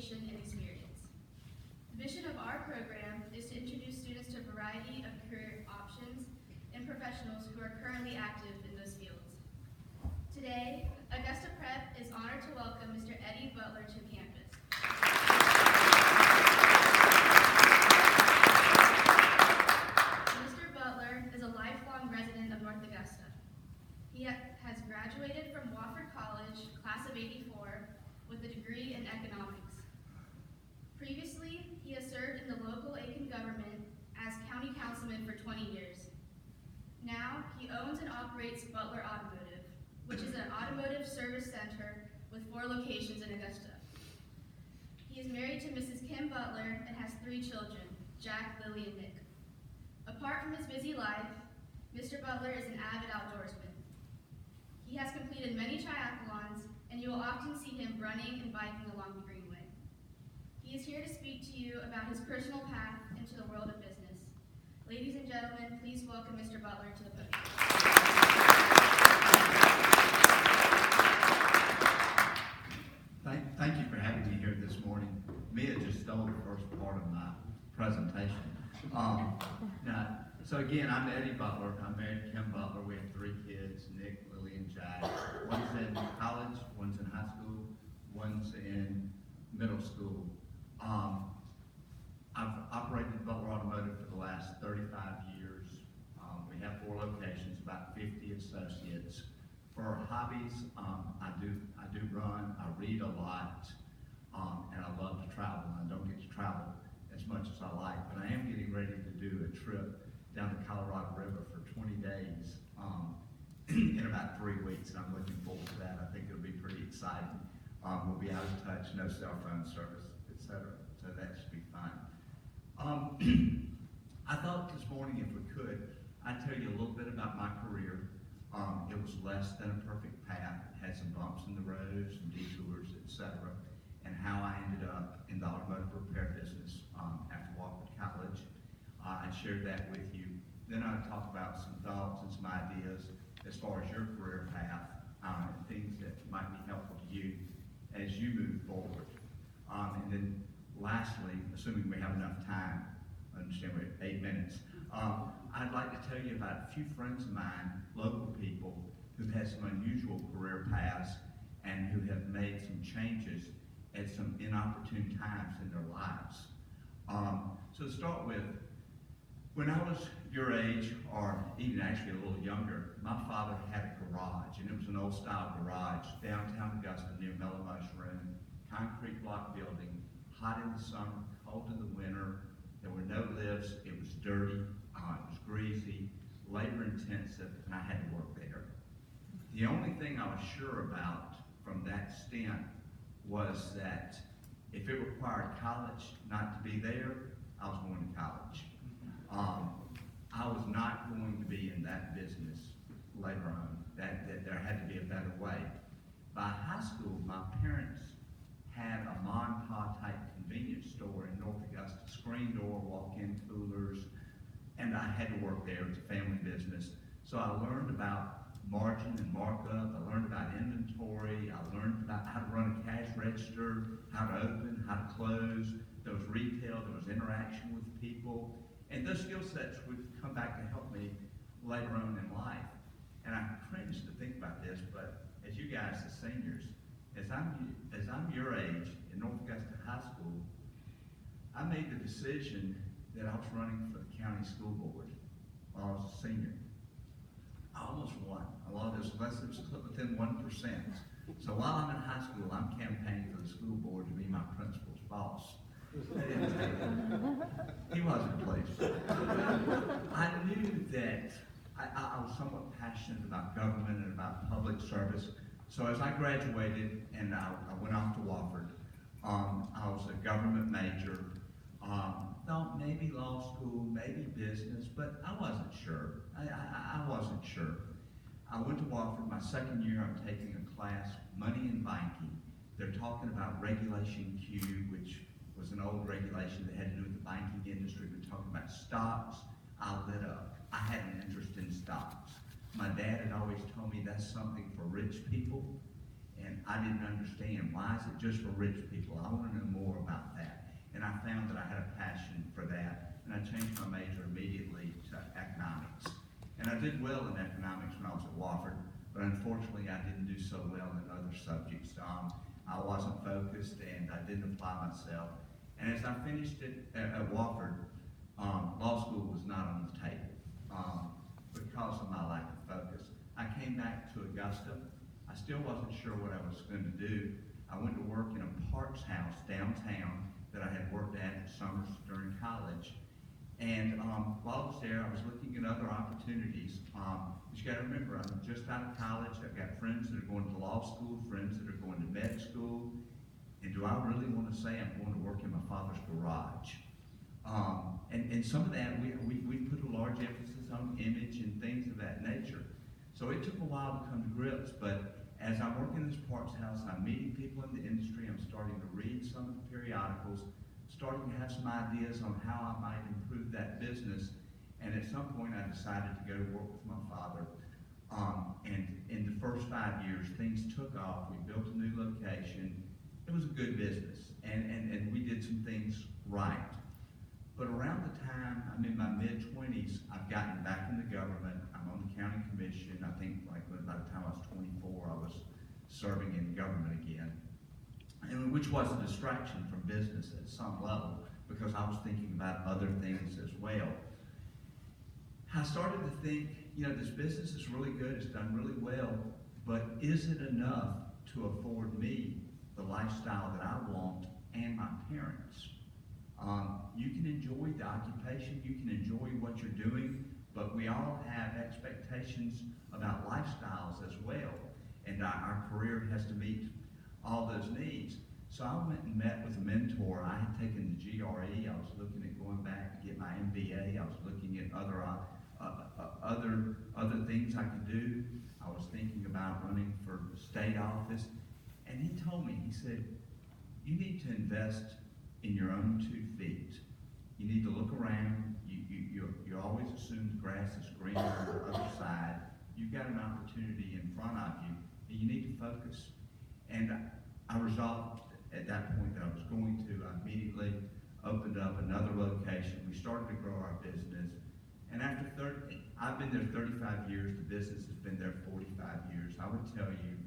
education and experience. The mission of our program is to introduce students to a variety of career options and professionals who are currently active in those fields. Today, Augusta Prep is honored to welcome Mr. Eddie Butler to campus. Mr. Butler is a lifelong resident of North Augusta. He has graduated from Wofford College, class of '84, with a degree in economics. Previously, he has served in the local Aiken government as county councilman for 20 years. Now, he owns and operates Butler Automotive, which is an automotive service center with 4 locations in Augusta. He is married to Mrs. Kim Butler and has 3 children, Jack, Lily, and Nick. Apart from his busy life, Mr. Butler is an avid outdoorsman. He has completed many triathlons, and you will often see him running and biking along the Greenway. He is here to speak to you about his personal path into the world of business. Ladies and gentlemen, please welcome Mr. Butler to the podium. Thank you for having me here this morning. Mia just stole the first part of my presentation. So again, I'm Eddie Butler. I'm married to Kim Butler. We have 3 kids, Nick, Lily, and Jack. One's in college, one's in high school, one's in middle school. I've operated Butler Automotive for the last 35 years. We have 4 locations, about 50 associates. For hobbies, I do run, I read a lot, and I love to travel. I don't get to travel as much as I like, but I am getting ready to do a trip down the Colorado River for 20 days in about 3 weeks, and I'm looking forward to that. I think it'll be pretty exciting. We'll be out of touch, no cell phone service, etc. So that should be fun. I thought this morning, if we could, I'd tell you a little bit about my career. It was less than a perfect path. It had some bumps in the road, some detours, etc. And how I ended up in the automotive repair business after Wofford College. I shared that with you. Then I'd talk about some thoughts and some ideas as far as your career path and things that might be helpful to you as you move forward. And then lastly, assuming we have enough time, I understand we have 8 minutes, I'd like to tell you about a few friends of mine, local people, who've had some unusual career paths and who have made some changes at some inopportune times in their lives. So to start with, when I was your age, or even actually a little younger, my father had a garage, and it was an old style garage, downtown Augusta near Mellow Mushroom, concrete block building, hot in the summer, cold in the winter. There were no lifts, it was dirty, it was greasy, labor intensive, and I had to work there. The only thing I was sure about from that stint was that if it required college not to be there, I was going to college. I was not going to be in that business later on. That there had to be a better way. By high school, my parents had a mom and pop type convenience store in North Augusta, screen door, walk-in coolers, and I had to work there. It's a family business. So I learned about margin and markup. I learned about inventory. I learned about how to run a cash register, how to open, how to close. There was retail, there was interaction with people. And those skill sets would come back to help me later on in life. And I cringe to think about this, but as you guys, the seniors, as I'm your age in North Augusta High School, I made the decision that I was running for the county school board while I was a senior. I almost won. A lot of this less than within 1%. So while I'm in high school, I'm campaigning for the school board to be my principal's boss. He wasn't pleased. I knew that I was somewhat passionate about government and about public service. So as I graduated and I went off to Wofford, I was a government major. Thought maybe law school, maybe business, but I wasn't sure. I wasn't sure. I went to Wofford. My second year, I'm taking a class, Money in Banking. They're talking about Regulation Q, which was an old regulation that had to do with the banking industry. We're talking about stocks. I lit up. I had an interest in stocks. My dad had always told me that's something for rich people. And I didn't understand, why is it just for rich people? I want to know more about that. And I found that I had a passion for that, and I changed my major immediately to economics. And I did well in economics when I was at Wofford, but unfortunately I didn't do so well in other subjects. I wasn't focused and I didn't apply myself. And as I finished it at Wofford, law school was not on the table because of my lack of focus. I came back to Augusta. I still wasn't sure what I was going to do. I went to work in a parts house downtown that I had worked at summers during college. And while I was there, I was looking at other opportunities. You got to remember, I'm just out of college. I've got friends that are going to law school, friends that are going to med school. And do I really want to say I'm going to work in my father's garage? And some of that, we put a large emphasis on image and things of that nature. So it took a while to come to grips, but as I'm working in this parts house, I'm meeting people in the industry, I'm starting to read some of the periodicals, starting to have some ideas on how I might improve that business. And at some point I decided to go to work with my father. And in the first 5 years, things took off. We built a new location. It was a good business, and we did some things right. But around the time I'm in my mid-20s, I've gotten back in the government. I'm on the county commission. I think by the time I was 24, I was serving in government again, and which was a distraction from business at some level because I was thinking about other things as well. I started to think, this business is really good. It's done really well, but is it enough to afford me the lifestyle that I want and my parents? You can enjoy the occupation, you can enjoy what you're doing, but we all have expectations about lifestyles as well, and our career has to meet all those needs. So I went and met with a mentor. I had taken the GRE. I was looking at going back to get my MBA. I was looking at other things I could do. I was thinking about running for state office, and he told me, he said, you need to invest in your own 2 feet. You need to look around. You always assume the grass is greener on the other side. You've got an opportunity in front of you, and you need to focus. And I resolved at that point that I was going to. I immediately opened up another location. We started to grow our business. And after I've been there 35 years. The business has been there 45 years. I would tell you,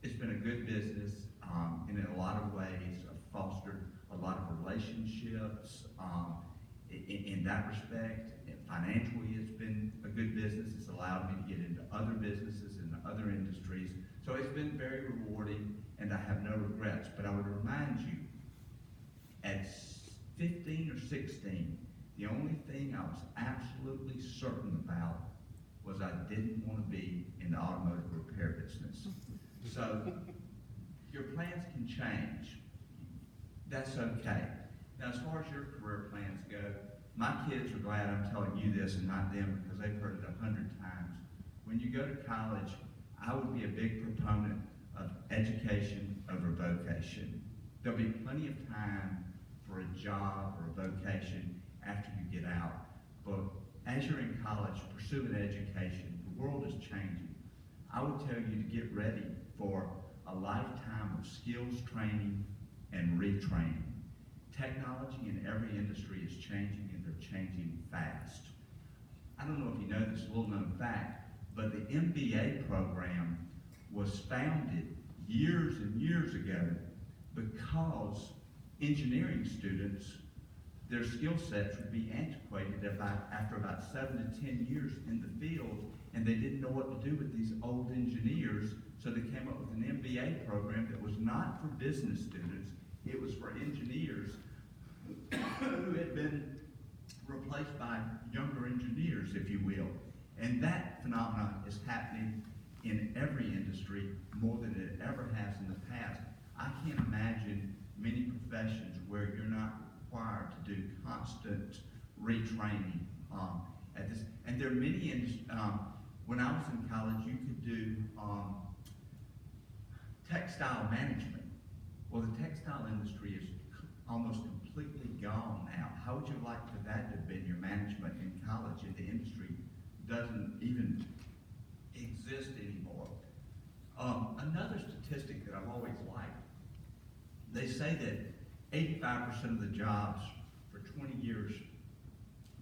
it's been a good business, and in a lot of ways, I've fostered a lot of relationships in that respect. And financially, it's been a good business. It's allowed me to get into other businesses and other industries. So it's been very rewarding, and I have no regrets. But I would remind you, at 15 or 16, the only thing I was absolutely certain about was I didn't want to be in the automotive repair business. So your plans can change. That's okay. Now, as far as your career plans go, my kids are glad I'm telling you this and not them because they've heard it 100 times. When you go to college, I would be a big proponent of education over vocation. There'll be plenty of time for a job or a vocation after you get out. But as you're in college, pursue an education. The world is changing. I would tell you to get ready for a lifetime of skills training and retraining. Technology in every industry is changing, and they're changing fast. I don't know if you know this little known fact, but the MBA program was founded years and years ago because engineering students, their skill sets would be antiquated after about 7 to 10 years in the field, and they didn't know what to do with these old engineers, so they came up with an MBA program that was not for business students, it was for engineers who had been replaced by younger engineers, if you will. And that phenomenon is happening in every industry more than it ever has in the past. I can't imagine many professions where you're not required to do constant retraining at this. And there are many, when I was in college, you could do textile management. Well, the textile industry is almost completely gone now. How would you like for that to have been your management in college, and the industry doesn't even exist anymore? Another statistic that I've always liked, they say that 85% of the jobs for 20 years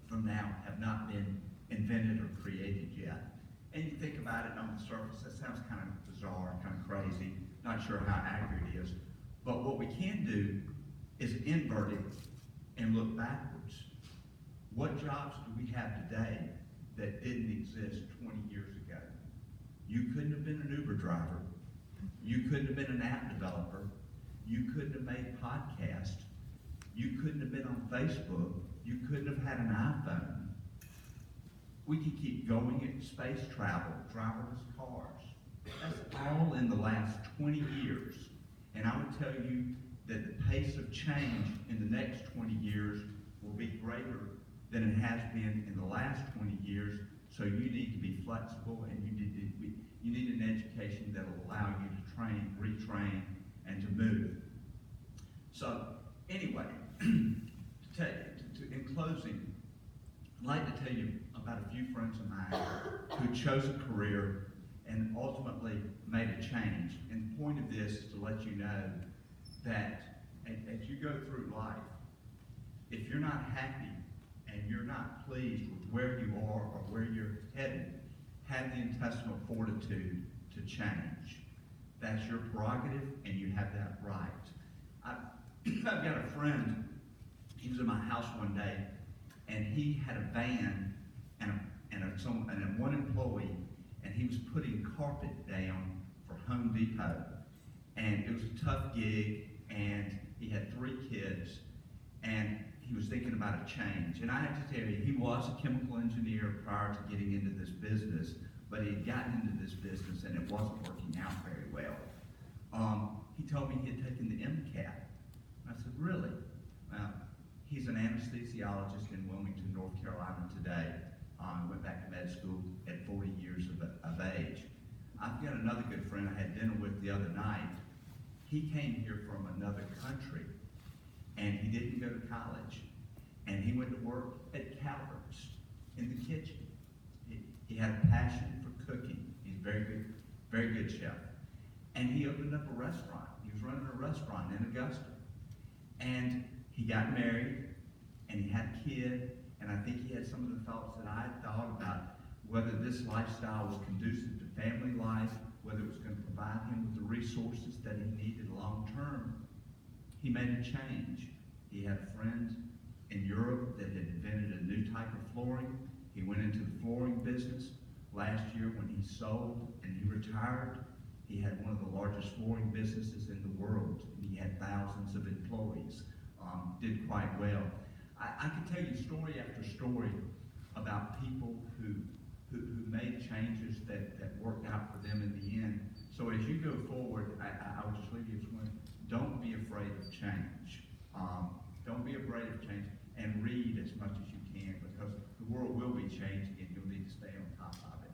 from now have not been invented or created yet. And you think about it on the surface, that sounds kind of bizarre, kind of crazy, not sure how accurate it is. But what we can do is invert it and look backwards. What jobs do we have today that didn't exist 20 years ago? You couldn't have been an Uber driver. You couldn't have been an app developer. You couldn't have made podcasts. You couldn't have been on Facebook. You couldn't have had an iPhone. We could keep going at space travel, driverless cars. That's all in the last 20 years. And I would tell you that the pace of change in the next 20 years will be greater than it has been in the last 20 years. So you need to be flexible, and you need an education that will allow you to train, retrain, and to move. So anyway, in closing, I'd like to tell you about a few friends of mine who chose a career and ultimately made a change. And the point of this is to let you know that as you go through life, if you're not happy and you're not pleased with where you are or where you're headed, have the intestinal fortitude to change. That's your prerogative, and you have that right. I've got a friend, he was in my house one day, and he had a van and one employee, and he was putting carpet down for Home Depot. And it was a tough gig, and he had 3 kids, and he was thinking about a change. And I have to tell you, he was a chemical engineer prior to getting into this business, but he had gotten into this business and it wasn't working out very well. He told me he had taken the MCAT. I said, really? Well, he's an anesthesiologist in Wilmington, North Carolina today. Went back to med school at 40 years of age. I've got another good friend I had dinner with the other night. He came here from another country, and he didn't go to college. And he went to work at CAVS in the kitchen. He had a passion for cooking. He's very good chef. And he opened up a restaurant. He was running a restaurant in Augusta. And he got married, and he had a kid, and I think he had some of the thoughts that I had thought about whether this lifestyle was conducive to family life, whether it was going to provide him with the resources that he needed long term. He made a change. He had a friend in Europe that had invented a new type of flooring. He went into the flooring business. Last year when he sold and he retired, he had one of the largest flooring businesses in the world. He had thousands of employees, did quite well. I could tell you story after story about people who made changes that worked out for them in the end. So as you go forward, I would just leave you with one. Don't be afraid of change. Don't be afraid of change, and read as much as you can, because the world will be changing and you'll need to stay on top of it.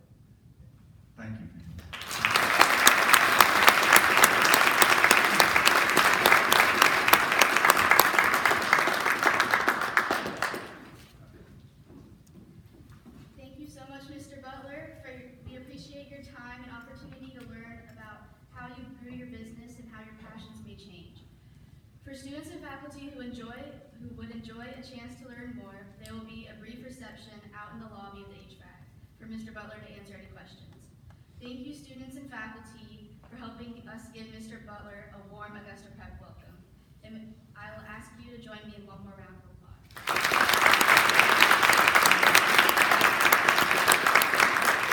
Thank you. Thank you so much, Mr. Butler. We appreciate your time and opportunity to learn about how you grew your business and how your passions may change. For students and faculty who would enjoy a chance to learn more, there will be a brief reception out in the lobby of the HVAC for Mr. Butler to answer any questions. Thank you, students and faculty, for helping us give Mr. Butler a warm Augusta Prep welcome. And I will ask you to join me in one more round.